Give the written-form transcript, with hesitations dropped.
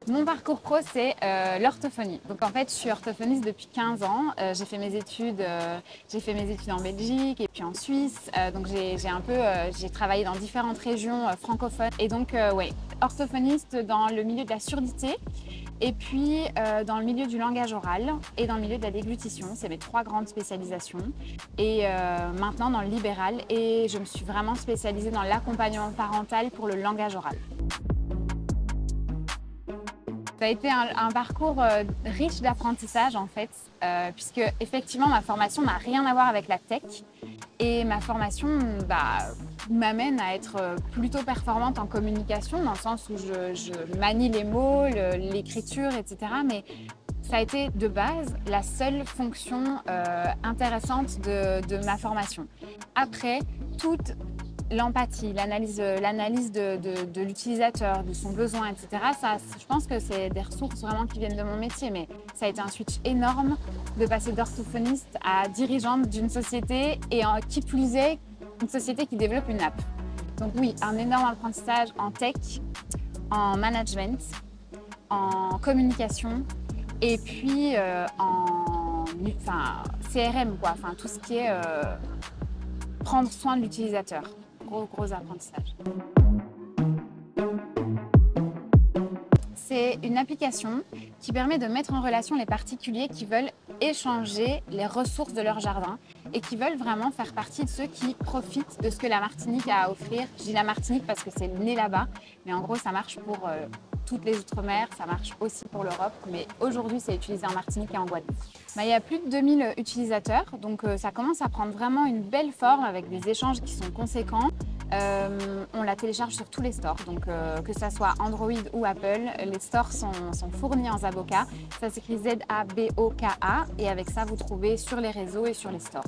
Mon parcours pro, c'est l'orthophonie. Donc en fait, je suis orthophoniste depuis 15 ans. J'ai fait mes études en Belgique et puis en Suisse. Donc j'ai travaillé dans différentes régions francophones. Et donc ouais, orthophoniste dans le milieu de la surdité et puis dans le milieu du langage oral et dans le milieu de la déglutition. C'est mes trois grandes spécialisations. Et maintenant dans le libéral. Et je me suis vraiment spécialisée dans l'accompagnement parental pour le langage oral. Ça a été un parcours riche d'apprentissage en fait, puisque effectivement ma formation n'a rien à voir avec la tech et ma formation m'amène à être plutôt performante en communication dans le sens où je manie les mots, l'écriture, etc. Mais ça a été de base la seule fonction intéressante de ma formation. Après, toute l'empathie, l'analyse de l'utilisateur, de son besoin, etc. Ça, je pense que c'est des ressources vraiment qui viennent de mon métier, mais ça a été un switch énorme de passer d'orthophoniste à dirigeante d'une société et qui plus est, une société qui développe une app. Donc oui, un énorme apprentissage en tech, en management, en communication et puis CRM, quoi, enfin, tout ce qui est prendre soin de l'utilisateur. Gros apprentissage. C'est une application qui permet de mettre en relation les particuliers qui veulent échanger les ressources de leur jardin et qui veulent vraiment faire partie de ceux qui profitent de ce que la Martinique a à offrir. Je dis la Martinique parce que c'est né là-bas, mais en gros ça marche pour toutes les outre-mer, ça marche aussi pour l'Europe, mais aujourd'hui c'est utilisé en Martinique et en Guadeloupe. Il y a plus de 2000 utilisateurs, donc ça commence à prendre vraiment une belle forme avec des échanges qui sont conséquents. On la télécharge sur tous les stores, donc que ça soit Android ou Apple, les stores sont fournis en Zaboka. Ça s'écrit Z-A-B-O-K-A et avec ça vous trouvez sur les réseaux et sur les stores.